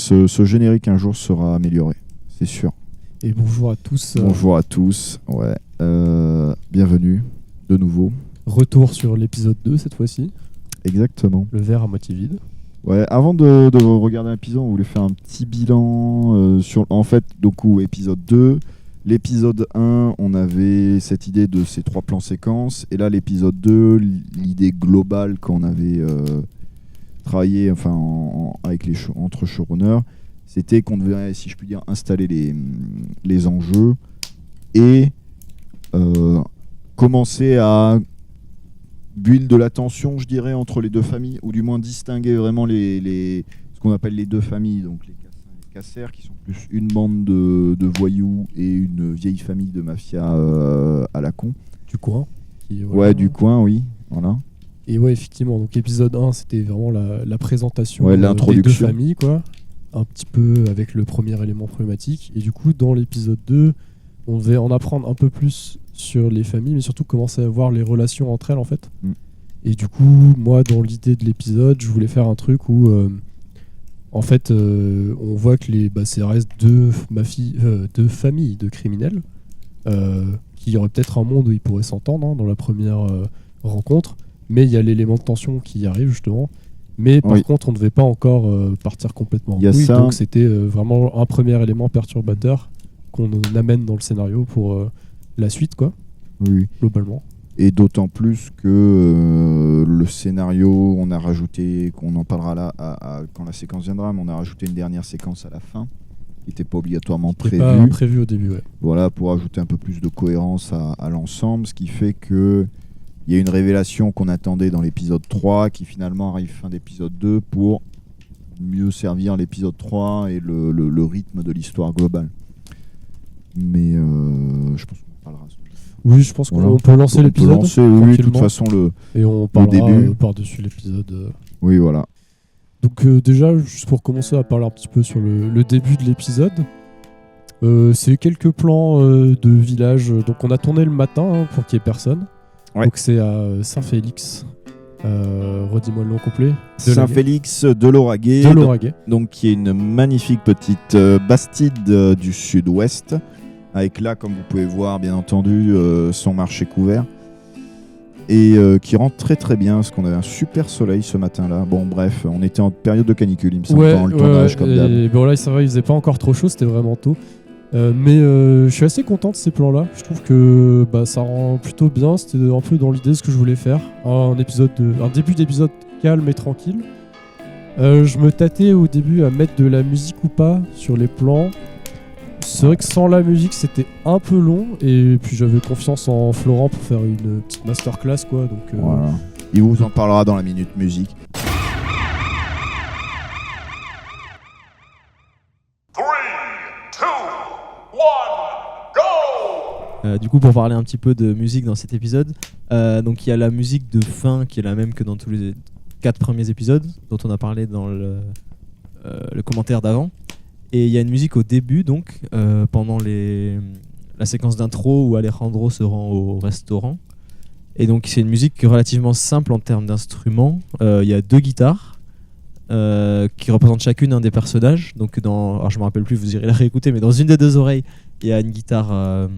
ce générique un jour sera amélioré, c'est sûr. Et bonjour à tous. Bonjour à tous, ouais. Bienvenue de nouveau. Retour sur l'épisode 2 cette fois-ci. Exactement. Le verre à moitié vide. Ouais, avant de regarder l'épisode, on voulait faire un petit bilan sur, en fait, donc épisode 2. L'épisode 1, on avait cette idée de ces 3 plans séquences. Et là, l'épisode 2, l'idée globale qu'on avait travaillé avec entre showrunners, c'était qu'on devait, si je puis dire, installer les enjeux et commencer à build de la tension, je dirais, entre les deux familles, ou du moins distinguer vraiment ce qu'on appelle les deux familles, donc les Cassins et les Cassers, qui sont plus une bande de voyous et une vieille famille de mafia à la con. Du coin. Ouais, du coin, oui. Voilà. Et ouais, effectivement, donc épisode 1, c'était vraiment la présentation l'introduction des deux familles, quoi. Un petit peu avec le premier élément problématique. Et du coup, dans l'épisode 2, on devait en apprendre un peu plus sur les familles, mais surtout commencer à voir les relations entre elles, en fait. Et du coup, moi, dans l'idée de l'épisode, je voulais faire un truc où, en fait, on voit que ça reste deux familles de criminels, qu'il y aurait peut-être un monde où ils pourraient s'entendre dans la première rencontre, mais il y a l'élément de tension qui arrive, justement. Mais par contre, on ne devait pas encore partir complètement en couille, donc c'était vraiment un premier élément perturbateur qu'on amène dans le scénario pour la suite, quoi. Oui. Globalement. Et d'autant plus que le scénario, on a rajouté, qu'on en parlera là quand la séquence viendra, mais on a rajouté une dernière séquence à la fin, qui n'était pas obligatoirement prévue. Pas prévu au début, ouais. Voilà, pour ajouter un peu plus de cohérence à l'ensemble, ce qui fait que il y a une révélation qu'on attendait dans l'épisode 3 qui finalement arrive fin d'épisode 2 pour mieux servir l'épisode 3 et le rythme de l'histoire globale. Mais je pense qu'on parlera. Oui, je pense qu'on peut lancer l'épisode. Oui, de toute façon, et on parlera par-dessus l'épisode. Oui, voilà. Donc déjà, juste pour commencer à parler un petit peu sur le début de l'épisode, c'est quelques plans de village. Donc on a tourné le matin pour qu'il n'y ait personne. Ouais. Donc c'est à Saint-Félix. Redis-moi le nom complet. Saint-Félix de Lauragais. Donc qui est une magnifique petite bastide du sud-ouest. Avec là, comme vous pouvez voir, bien entendu, son marché couvert. Et qui rentre très très bien, parce qu'on avait un super soleil ce matin-là. Bon, bref, on était en période de canicule, il me semble, pendant le tournage, comme d'hab. Bon, là, ça va, il faisait pas encore trop chaud, c'était vraiment tôt. Mais je suis assez content de ces plans-là. Je trouve que ça rend plutôt bien. C'était un peu dans l'idée de ce que je voulais faire. Un début d'épisode calme et tranquille. Je me tâtais au début à mettre de la musique ou pas sur les plans. C'est vrai que sans la musique c'était un peu long, et puis j'avais confiance en Florent pour faire une petite masterclass, quoi. Donc voilà. Il vous en parlera dans la minute musique. 3, 2, 1, go! Du coup, pour parler un petit peu de musique dans cet épisode, donc il y a la musique de fin qui est la même que dans tous les 4 premiers épisodes dont on a parlé dans le commentaire d'avant. Et il y a une musique au début, donc, pendant la séquence d'intro où Alejandro se rend au restaurant. Et donc, c'est une musique relativement simple en termes d'instruments. Il y a 2 guitares qui représentent chacune un des personnages. Donc, alors je ne me rappelle plus, vous irez la réécouter, mais dans une des 2 oreilles, il y a une guitare,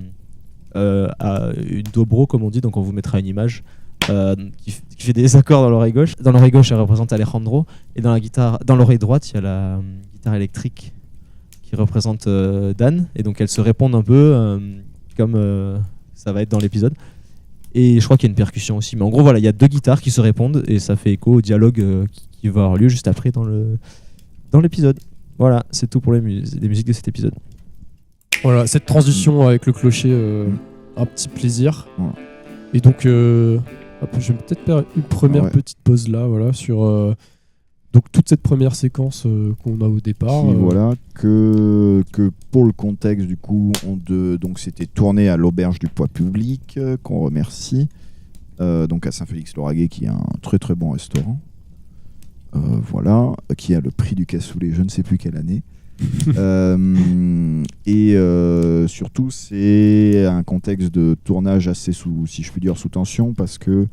une dobro, comme on dit, donc on vous mettra une image. Qui fait des accords dans l'oreille gauche. Dans l'oreille gauche, elle représente Alejandro. Et dans l'oreille droite, il y a la guitare électrique qui représente Dan, et donc elles se répondent un peu comme ça va être dans l'épisode, et je crois qu'il y a une percussion aussi, mais en gros voilà, il y a 2 guitares qui se répondent et ça fait écho au dialogue qui va avoir lieu juste après dans l'épisode. Voilà, c'est tout pour les musiques de cet épisode. Voilà, cette transition avec le clocher, un petit plaisir. Ouais. Et donc je vais peut-être faire une première petite pause là, voilà, sur donc toute cette première séquence qu'on a au départ. Voilà, que pour le contexte, du coup, donc c'était tourné à l'Auberge du Poids Public, qu'on remercie, donc à Saint-Félix-Lauragais, qui est un très très bon restaurant, voilà, qui a le prix du cassoulet, je ne sais plus quelle année. Et surtout, c'est un contexte de tournage assez si je puis dire, sous tension, parce que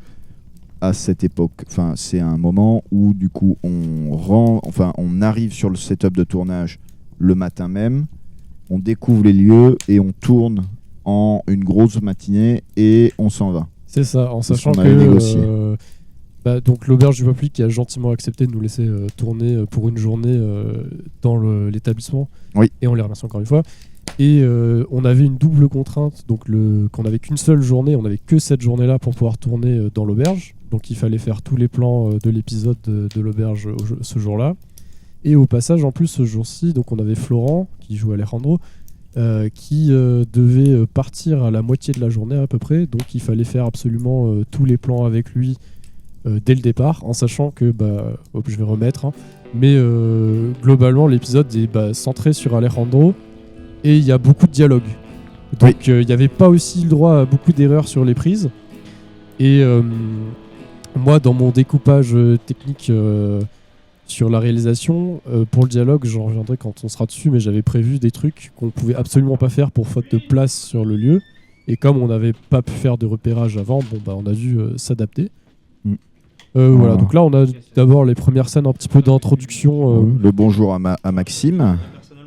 à cette époque, enfin c'est un moment où du coup on arrive sur le setup de tournage le matin même, on découvre les lieux et on tourne en une grosse matinée et on s'en va. C'est ça, en sachant qu'on avait négocié. que donc l'auberge du public qui a gentiment accepté de nous laisser tourner pour une journée dans l'établissement. Oui. Et on les remercie encore une fois. Et on avait une double contrainte, donc qu'on n'avait qu'une seule journée, on n'avait que cette journée-là pour pouvoir tourner dans l'auberge. Donc il fallait faire tous les plans de l'épisode de l'auberge ce jour-là. Et au passage, en plus, ce jour-ci, donc on avait Florent qui joue Alejandro, qui devait partir à la moitié de la journée à peu près. Donc il fallait faire absolument tous les plans avec lui dès le départ, en sachant que, je vais remettre, hein, mais globalement l'épisode est centré sur Alejandro et il y a beaucoup de dialogue. Donc il n'y avait pas aussi le droit à beaucoup d'erreurs sur les prises. Et moi, dans mon découpage technique sur la réalisation, pour le dialogue, j'en reviendrai quand on sera dessus, mais j'avais prévu des trucs qu'on pouvait absolument pas faire pour faute de place sur le lieu. Et comme on n'avait pas pu faire de repérage avant, on a dû s'adapter. Voilà, donc là on a d'abord les premières scènes un petit peu d'introduction. Le bonjour à Maxime.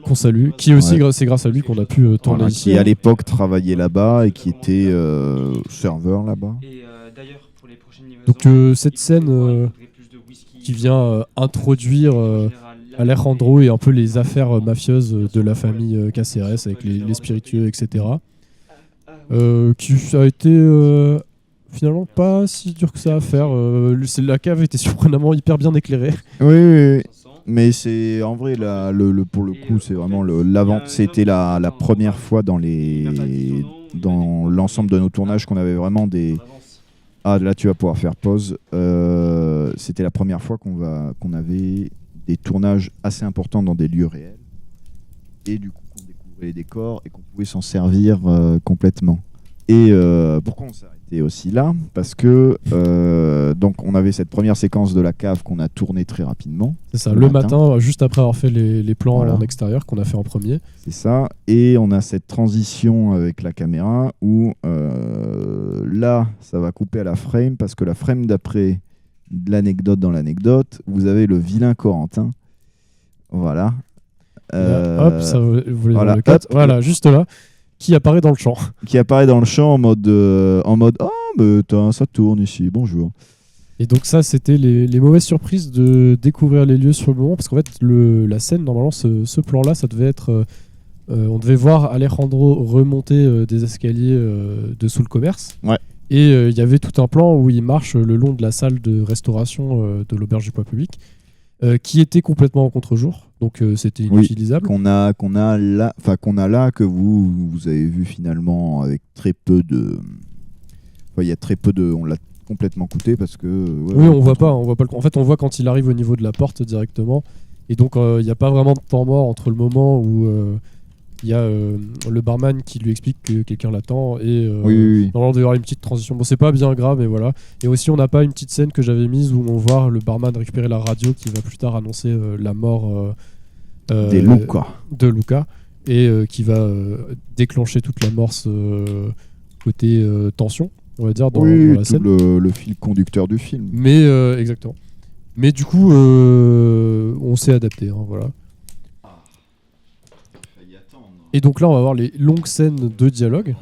Qu'on salue, qui aussi c'est grâce à lui qu'on a pu tourner ici. Qui à l'époque travaillait là-bas et qui était serveur là-bas. Donc cette scène qui vient introduire Alejandro et un peu les affaires mafieuses de la famille Caceres avec les spiritueux, etc. Qui a été finalement pas si dur que ça à faire. La cave était surprenamment hyper bien éclairée. Oui. Mais c'est en vrai pour le coup c'est vraiment c'était la première fois dans l'ensemble de nos tournages qu'on avait vraiment des là tu vas pouvoir faire pause. C'était la première fois qu'on avait des tournages assez importants dans des lieux réels et du coup qu'on découvrait les décors et qu'on pouvait s'en servir complètement. Et pourquoi on s'est arrêté aussi là? Parce que donc on avait cette première séquence de la cave qu'on a tournée très rapidement. C'est ça, le matin, juste après avoir fait les plans en extérieur qu'on a fait en premier. C'est ça, et on a cette transition avec la caméra où là, ça va couper à la frame parce que la frame d'après l'anecdote dans l'anecdote, vous avez le vilain Corentin. Voilà. Hop, ça vous voulez voir le cut. Voilà, juste là. Qui apparaît dans le champ. Qui apparaît dans le champ en mode ça tourne ici, bonjour. Et donc ça, c'était les mauvaises surprises de découvrir les lieux sur le moment, parce qu'en fait, la scène, normalement, ce plan-là, ça devait être... on devait voir Alejandro remonter des escaliers de sous le commerce. Ouais. Et il y avait tout un plan où il marche le long de la salle de restauration de l'auberge du poids public, qui était complètement en contre-jour, donc c'était inutilisable. Qu'on a là, que vous avez vu finalement avec très peu de... Il y a très peu de... On l'a complètement coûté parce que... on voit pas. En fait, on voit quand il arrive au niveau de la porte directement, et donc il n'y a pas vraiment de temps mort entre le moment où il y a le barman qui lui explique que quelqu'un l'attend et normalement il doit y avoir une petite transition. Bon, c'est pas bien grave, mais voilà. Et aussi, on n'a pas une petite scène que j'avais mise où on voit le barman récupérer la radio qui va plus tard annoncer la mort de Luca et qui va déclencher toute l'amorce côté tension, on va dire, dans la scène. Le fil conducteur du film. Mais exactement. Mais du coup, on s'est adapté, voilà. Et donc là, on va voir les longues scènes de dialogue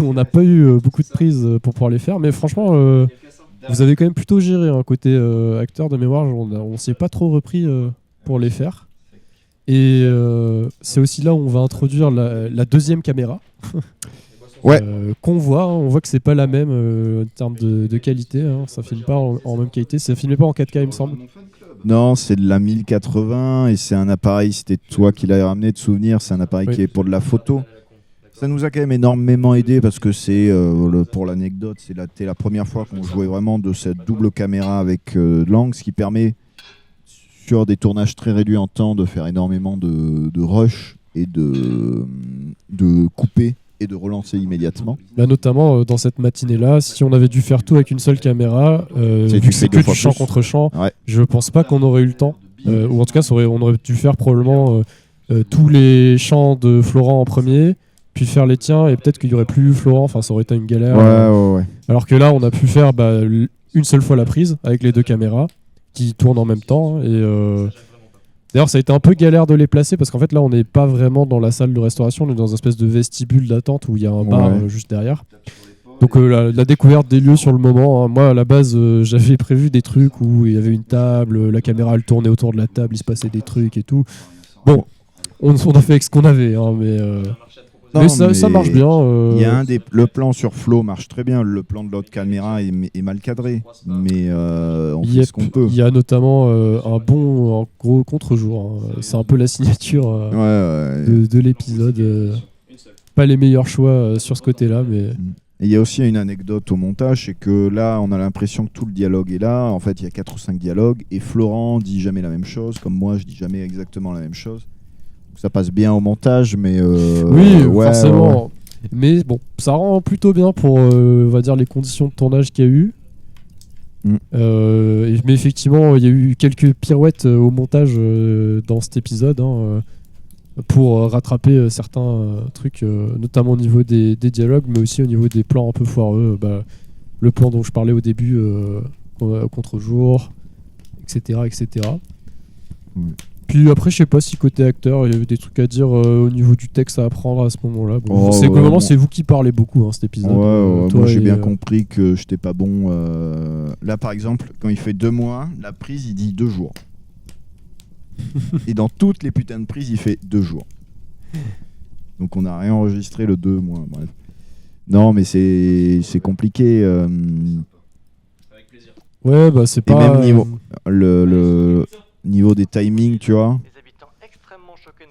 on n'a pas eu beaucoup de prises pour pouvoir les faire, mais franchement, vous avez quand même plutôt géré côté acteur de mémoire. On s'y est pas trop repris pour les faire. Et c'est aussi là où on va introduire la deuxième caméra. Qu'on voit, on voit que c'est pas la même en termes de qualité. Ça filme pas en même qualité. Ça filmait pas en 4K, il me semble. Non, c'est de la 1080 et c'est un appareil, c'était toi qui l'avais ramené de souvenir, c'est un appareil qui est pour de la photo. Ça nous a quand même énormément aidé parce que c'est, pour l'anecdote, c'était la première fois qu'on jouait vraiment de cette double caméra avec l'angle, ce qui permet sur des tournages très réduits en temps de faire énormément de rush et de couper et de relancer immédiatement. Notamment dans cette matinée-là, si on avait dû faire tout avec une seule caméra, vu que c'est que du champ contre champ, je pense pas qu'on aurait eu le temps. Ou en tout cas, on aurait dû faire probablement tous les chants de Florent en premier, puis faire les tiens, et peut-être qu'il y aurait plus Florent, enfin ça aurait été une galère. Ouais. Alors que là, on a pu faire une seule fois la prise avec les 2 caméras qui tournent en même temps. Et d'ailleurs, ça a été un peu galère de les placer parce qu'en fait, là, on n'est pas vraiment dans la salle de restauration, on est dans une espèce de vestibule d'attente où il y a un bar juste derrière. Donc la découverte des lieux sur le moment, hein. Moi à la base j'avais prévu des trucs où il y avait une table, la caméra elle tournait autour de la table, il se passait des trucs et tout. Bon, on a fait avec ce qu'on avait, hein, mais ça marche bien. Il y a le plan sur Flo marche très bien, le plan de l'autre caméra est mal cadré, mais on fait ce qu'on peut. Il y a notamment un gros contre-jour, hein. C'est un peu la signature de l'épisode. Pas les meilleurs choix sur ce côté-là, mais... Et il y a aussi une anecdote au montage, c'est que là, on a l'impression que tout le dialogue est là. En fait, il y a 4 ou 5 dialogues, et Florent dit jamais la même chose, comme moi, je dis jamais exactement la même chose. Donc, ça passe bien au montage, mais... oui, forcément. Ouais. Mais bon, ça rend plutôt bien pour, on va dire, les conditions de tournage qu'il y a eu. Mais effectivement, il y a eu quelques pirouettes au montage dans cet épisode, hein, pour rattraper certains trucs, notamment au niveau des dialogues, mais aussi au niveau des plans un peu foireux. Le plan dont je parlais au début, contre-jour, etc. etc. Puis après, je sais pas si côté acteur, il y avait des trucs à dire au niveau du texte à apprendre à ce moment-là. Bon, c'est vous qui parlez beaucoup, hein, cet épisode. Moi, j'ai bien compris que j'étais pas bon. Là, par exemple, quand il fait 2 mois, la prise, il dit 2 jours. Et dans toutes les putains de prises, il fait 2 jours. Donc on a réenregistré le 2 mois. Bref. Non, mais c'est compliqué. Avec plaisir. Ouais, c'est pas... Et même niveau, le niveau des timings, tu vois.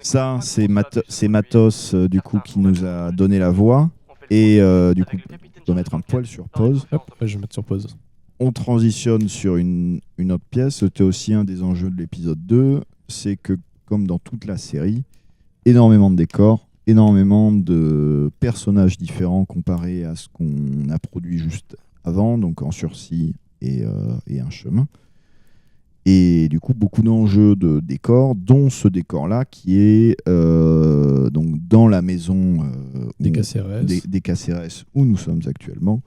Ça, c'est Matos, du coup, qui nous a donné la voix. Et du coup, on doit mettre un poil sur pause. Hop, je vais mettre sur pause. On transitionne sur une autre pièce. C'était aussi un des enjeux de l'épisode 2. C'est que, comme dans toute la série, énormément de décors, énormément de personnages différents comparés à ce qu'on a produit juste avant, donc en sursis et un chemin. Et du coup, beaucoup d'enjeux de décors, dont ce décor-là qui est donc dans la maison des KCRS où nous sommes actuellement.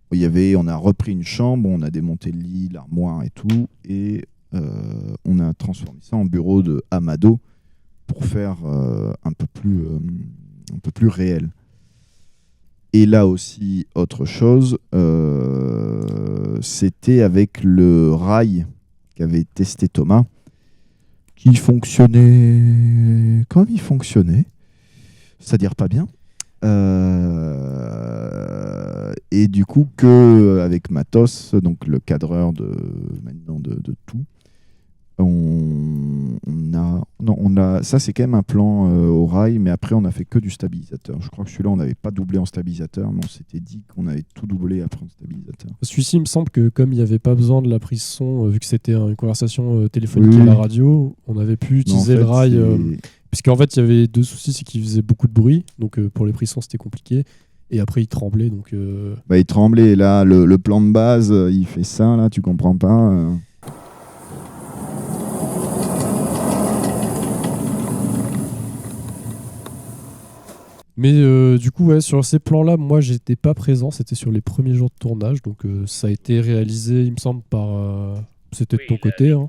On a repris une chambre, on a démonté le lit, l'armoire et tout, et on a transformé ça en bureau de Amado pour faire un peu plus réel. Et là aussi, autre chose, c'était avec le rail qu'avait testé Thomas, qui fonctionnait comme il fonctionnait, c'est-à-dire pas bien. Et du coup avec Matos, donc le cadreur de tout, on a ça, c'est quand même un plan au rail, mais après on a fait que du stabilisateur. Je crois que celui-là on n'avait pas doublé en stabilisateur, mais on s'était dit qu'on avait tout doublé après en stabilisateur. Celui-ci, il me semble que comme il n'y avait pas besoin de la prise son, vu que c'était une conversation téléphonique à la radio, on avait pu utiliser le rail. Puisqu'en fait, il y avait 2 soucis, c'est qu'il faisait beaucoup de bruit, donc pour les prises son, c'était compliqué. Et après, il tremblait. Donc, il tremblait. Là, le plan de base, il fait ça, là, tu comprends pas. Mais du coup, sur ces plans-là, moi, j'étais pas présent. C'était sur les premiers jours de tournage. Donc, ça a été réalisé, il me semble, par... C'était de ton côté, hein.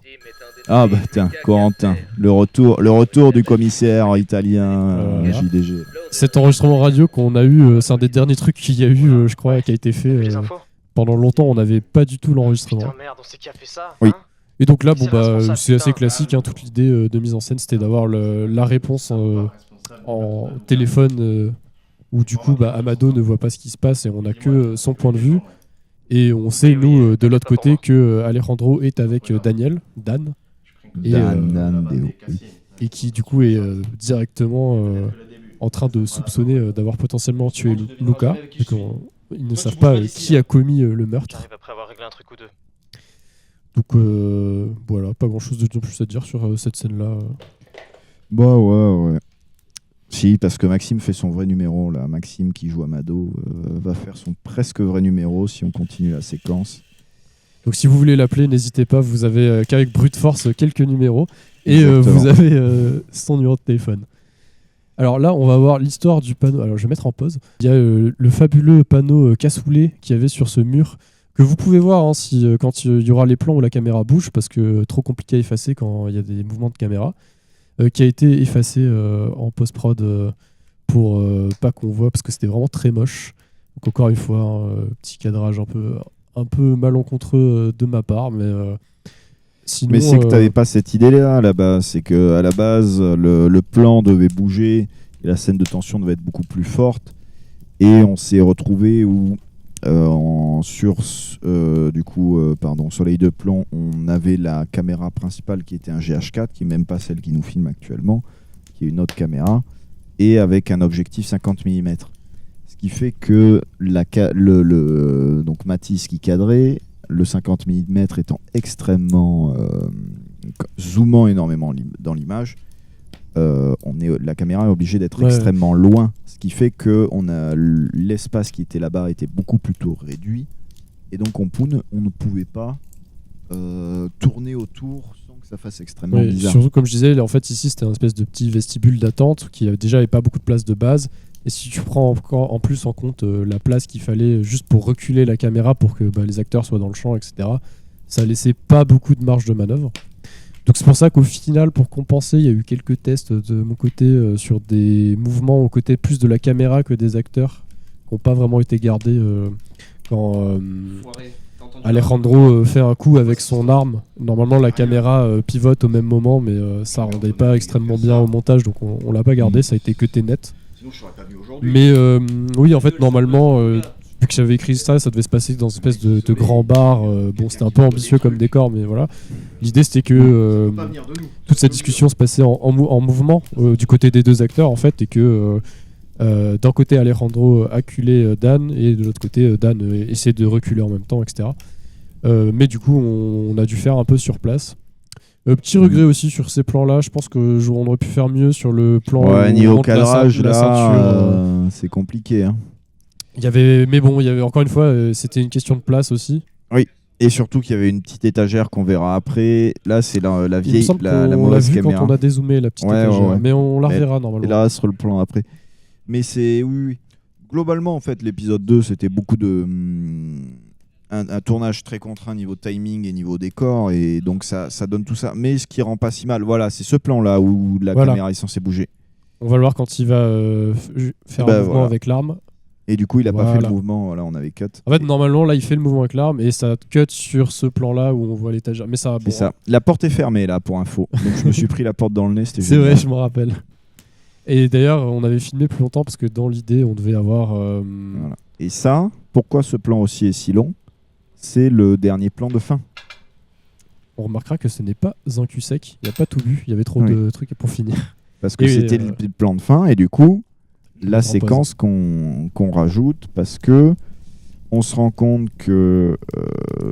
Ah bah tiens, Corentin, le retour du commissaire italien JDG. Cet enregistrement radio qu'on a eu, c'est un des derniers trucs qu'il y a eu, je crois, qui a été fait. Pendant longtemps, on n'avait pas du tout l'enregistrement. Putain, merde, on sait qui a fait ça. Oui. Et donc là, c'est assez classique, hein, toute l'idée de mise en scène, c'était d'avoir la réponse en téléphone, où du coup, Amado ne voit pas ce qui se passe et on n'a que son point de vue. Et on sait, nous, de l'autre côté, que Alejandro est avec Dan. Et qui, du coup, est directement en train de soupçonner d'avoir potentiellement tué Luca. Ils ne savent pas qui a commis le meurtre. J'arrive après avoir réglé un truc ou deux. Donc, voilà, pas grand-chose de plus à dire sur cette scène-là. Bah ouais. Si, parce que Maxime fait son vrai numéro, là. Maxime qui joue Amado va faire son presque vrai numéro si on continue la séquence. Donc si vous voulez l'appeler, n'hésitez pas, vous avez qu'avec brute force quelques numéros et vous avez son numéro de téléphone. Alors là, on va voir l'histoire du panneau. Alors je vais mettre en pause. Il y a le fabuleux panneau cassoulet qu'il y avait sur ce mur que vous pouvez voir hein, quand il y aura les plans où la caméra bouge, parce que trop compliqué à effacer quand il y a des mouvements de caméra, qui a été effacé en post-prod pour pas qu'on voit, parce que c'était vraiment très moche. Donc encore une fois, petit cadrage un peu malencontreux de ma part, mais sinon... Mais c'est que tu n'avais pas cette idée-là à la base. C'est qu'à la base, le plan devait bouger et la scène de tension devait être beaucoup plus forte. Et on s'est retrouvé où, sur Soleil de plomb, on avait la caméra principale qui était un GH4, qui n'est même pas celle qui nous filme actuellement, qui est une autre caméra, et avec un objectif 50 mm. Ce qui fait que donc Matisse qui cadrait, le 50 mm étant extrêmement zoomant énormément dans l'image, la caméra est obligée d'être extrêmement loin, ce qui fait que l'espace qui était là-bas était beaucoup plus tôt réduit, et donc on ne pouvait pas tourner autour sans que ça fasse extrêmement bizarre. Surtout comme je disais, en fait ici c'était un espèce de petit vestibule d'attente qui déjà n'avait pas beaucoup de place de base, et si tu prends encore en plus en compte la place qu'il fallait juste pour reculer la caméra pour que les acteurs soient dans le champ, etc., ça laissait pas beaucoup de marge de manœuvre. Donc c'est pour ça qu'au final, pour compenser, il y a eu quelques tests de mon côté sur des mouvements au côté plus de la caméra que des acteurs qui n'ont pas vraiment été gardés quand Alejandro fait un coup avec son arme. Normalement la caméra pivote au même moment, mais ça rendait pas extrêmement bien au montage, donc on l'a pas gardé, ça a été cuté net. Sinon, je serais pas venu aujourd'hui. Mais oui, en fait, normalement, vu que j'avais écrit ça devait se passer dans une espèce de grand bar. Bon, c'était un peu ambitieux comme décor, mais voilà. L'idée, c'était que toute cette discussion se passait en mouvement du côté des deux acteurs, en fait, et que d'un côté, Alejandro acculait Dan, et de l'autre côté, Dan essayait de reculer en même temps, etc. Mais du coup, on a dû faire un peu sur place. Petit regret aussi sur ces plans-là. Je pense qu'on aurait pu faire mieux sur le plan. Ouais, niveau rentre cadrage, la ceinture. c'est compliqué. Hein. Il y avait encore une fois, c'était une question de place aussi. Oui. Et surtout qu'il y avait une petite étagère qu'on verra après. Là, c'est la vieille, la mauvaise caméra. Quand on a dézoomé la petite étagère, ouais. Mais on la reverra normalement. Et là, sur le plan après. Mais c'est oui. Globalement, en fait, l'épisode 2, c'était beaucoup de un tournage très contraint niveau timing et niveau décor, et donc ça donne tout ça. Mais ce qui rend pas si mal, voilà, c'est ce plan-là où la caméra est censée bouger. On va le voir quand il va faire un mouvement avec l'arme. Et du coup, il a pas fait le mouvement, voilà, on avait cut. En fait, normalement, là, il fait le mouvement avec l'arme et ça cut sur ce plan-là où on voit l'étagère. Mais ça, c'est ça. La porte est fermée, là, pour info. Donc je me suis pris la porte dans le nez, c'était C'est vrai, je me rappelle. Et d'ailleurs, on avait filmé plus longtemps parce que dans l'idée, on devait avoir... Voilà. Et ça, pourquoi ce plan aussi est si long ? C'est le dernier plan de fin. On remarquera que ce n'est pas un cul sec, il n'y a pas tout vu, il y avait trop de trucs pour finir. Parce que c'était le plan de fin, et du coup, la séquence qu'on rajoute, parce que on se rend compte que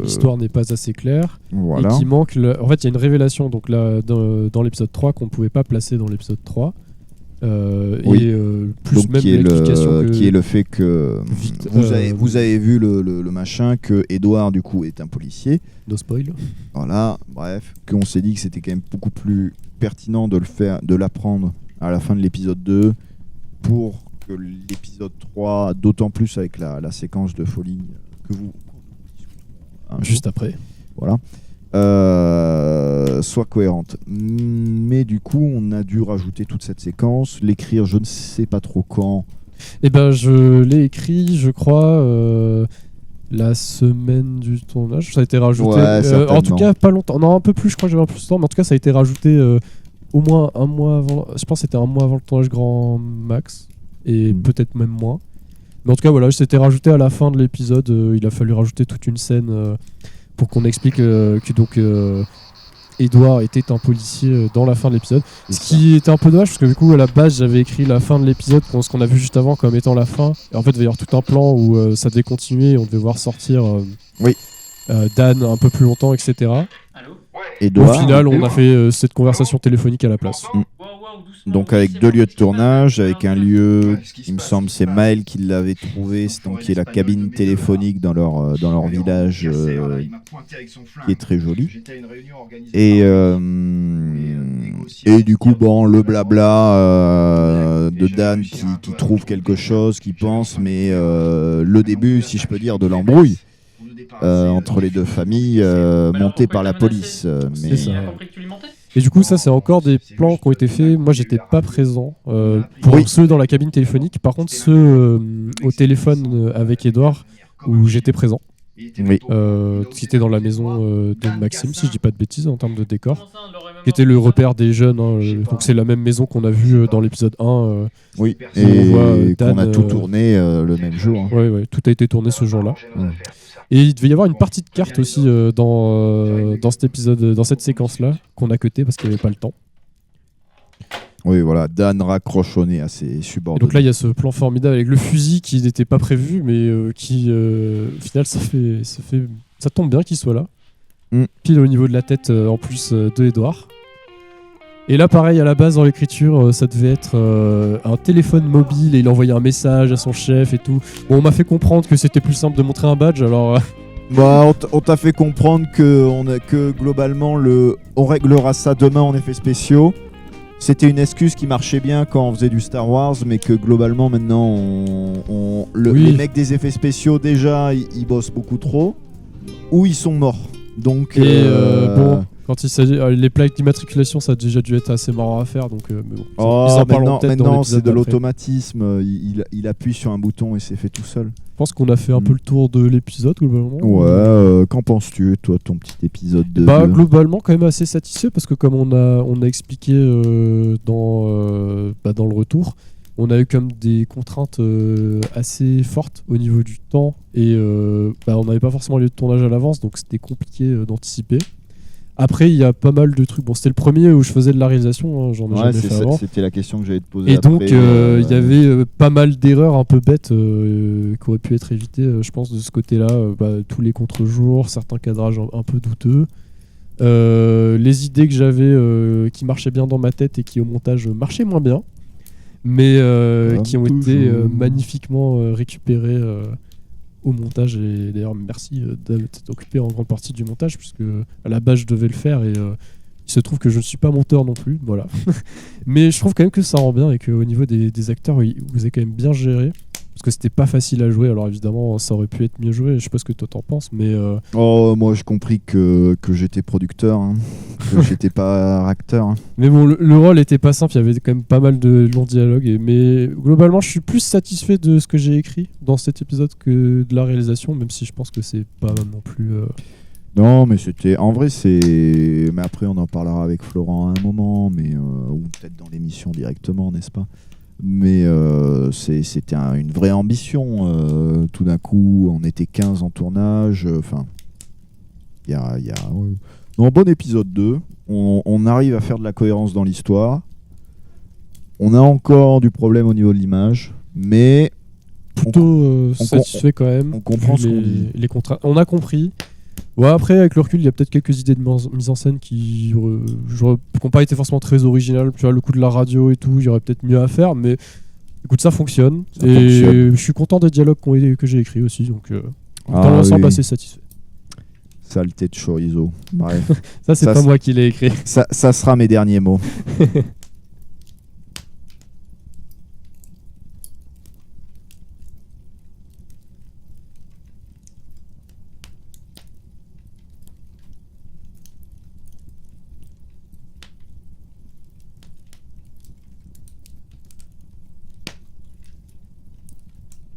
l'histoire n'est pas assez claire, voilà. Et qu'il manque... En fait, il y a une révélation donc là, dans l'épisode 3 qu'on ne pouvait pas placer dans l'épisode 3. Oui. Et plus donc même qui est le fait que vous avez vu le machin que Edouard du coup est un policier. No spoil. Voilà, bref, qu'on s'est dit que c'était quand même beaucoup plus pertinent de l'apprendre à la fin de l'épisode 2 pour que l'épisode 3, d'autant plus avec la séquence de folie que vous juste après. Voilà. Soit cohérente. Mais du coup, on a dû rajouter toute cette séquence, l'écrire je ne sais pas trop quand. Eh ben, je l'ai écrit, je crois, la semaine du tournage. Ça a été rajouté. Ouais, en tout cas, pas longtemps. Non, un peu plus, je crois que j'avais un peu plus de temps. Mais en tout cas, ça a été rajouté au moins un mois avant. Je pense que c'était un mois avant le tournage grand max. Et peut-être même moins. Mais en tout cas, voilà, c'était rajouté à la fin de l'épisode. Il a fallu rajouter toute une scène pour qu'on explique que donc Edouard était un policier dans la fin de l'épisode. Ce qui était un peu dommage parce que du coup à la base j'avais écrit la fin de l'épisode, ce qu'on a vu juste avant comme étant la fin. Et en fait il va y avoir tout un plan où ça devait continuer et on devait voir sortir Dan un peu plus longtemps, etc. Edouard, au final on a fait cette conversation téléphonique à la place. Donc avec 2 lieux de tournage, avec un lieu, il me semble c'est Maël qui l'avait trouvé, donc qui est la cabine téléphonique dans leur village qui est très jolie. Et du coup bon, le blabla de Dan qui trouve quelque chose, qui pense, mais le début, si je peux dire, de l'embrouille. entre les deux familles montées par la police. Mais C'est ça. Et du coup, ça, c'est encore des plans qui ont été faits. Moi, j'étais pas présent pour Oui. ceux dans la cabine téléphonique. Par contre, ceux au téléphone avec Edouard, où j'étais présent. oui. Qui était dans la maison de Maxime, si je dis pas de bêtises, en termes de décor. Qui était le repère des jeunes. Hein, donc, c'est la même maison qu'on a vue dans l'épisode 1. Oui, on et voit, qu'on Dan, a tout tourné le même jour. Hein. Ouais, tout a été tourné ce jour-là. Ouais. Et il devait y avoir une partie de cartes aussi dans cet épisode, dans cette séquence-là, qu'on a cuté parce qu'il n'y avait pas le temps. Oui, voilà, Dan raccroche au nez à ses Et subordonnés. donc là, il y a ce plan formidable avec le fusil qui n'était pas prévu, mais qui, au final, ça tombe bien qu'il soit là. Pile au niveau de la tête, en plus de Edouard. Et là, pareil, à la base, dans l'écriture, ça devait être un téléphone mobile et il envoyait un message à son chef et tout. Bon, on m'a fait comprendre que c'était plus simple de montrer un badge, alors... Bah, on t'a fait comprendre que globalement, on réglera ça demain en effets spéciaux. C'était une excuse qui marchait bien quand on faisait du Star Wars, mais que globalement, maintenant, les mecs des effets spéciaux, déjà, ils bossent beaucoup trop, ou ils sont morts. Donc, bon, quand il s'agit les plaques d'immatriculation, ça a déjà dû être assez marrant à faire, donc mais bon. Oh, ils en parleront peut-être dans maintenant l'épisode c'est de d'après. l'automatisme. Il appuie sur un bouton et c'est fait tout seul. Je pense qu'on a fait un peu le tour de l'épisode globalement. Ouais, qu'en penses-tu, toi, ton petit épisode de... Bah, globalement, quand même assez satisfait parce que comme on a expliqué dans le retour, on a eu comme des contraintes assez fortes au niveau du temps et on n'avait pas forcément lieu de tournage à l'avance, donc c'était compliqué d'anticiper. Après, il y a pas mal de trucs. Bon, c'était le premier où je faisais de la réalisation, hein, j'en ai jamais fait avant. C'était la question que j'allais te poser. Et après, donc, il y avait pas mal d'erreurs un peu bêtes qui auraient pu être évitées, je pense, de ce côté-là. Tous les contre-jours, certains cadrages un peu douteux. Les idées que j'avais qui marchaient bien dans ma tête et qui, au montage, marchaient moins bien, mais qui ont été magnifiquement récupérées au montage. Et d'ailleurs, merci d'être occupé en grande partie du montage, puisque à la base, je devais le faire et... il se trouve que je ne suis pas monteur non plus, voilà. Mais je trouve quand même que ça rend bien et qu'au niveau des acteurs, vous avez quand même bien géré. Parce que c'était pas facile à jouer, alors évidemment ça aurait pu être mieux joué, je sais pas ce que toi t'en penses, mais... Oh, moi j'ai compris que j'étais producteur, hein, que j'étais pas acteur. Hein. Mais bon, le rôle était pas simple, il y avait quand même pas mal de longs dialogues, mais globalement je suis plus satisfait de ce que j'ai écrit dans cet épisode que de la réalisation, même si je pense que c'est pas non plus... Non, mais c'était... En vrai, c'est... Mais après, on en parlera avec Florent à un moment, mais ou peut-être dans l'émission directement, n'est-ce pas ? Mais c'était une vraie ambition. Tout d'un coup, on était 15 en tournage. Enfin, Non, bon épisode 2. On arrive à faire de la cohérence dans l'histoire. On a encore du problème au niveau de l'image, mais... Plutôt satisfait quand même. On comprend ce qu'on dit. Les contraintes. On a compris. Ouais, après, avec le recul, il y a peut-être quelques idées de mise en scène qui n'ont pas été forcément très originales. Tu vois, le coup de la radio et tout, il y aurait peut-être mieux à faire, mais écoute, ça fonctionne. Je suis content des dialogues que j'ai écrits aussi, donc dans l'ensemble, assez satisfait. Saleté de chorizo. Bref. Ça, c'est pas moi qui l'ai écrit. Ça sera mes derniers mots.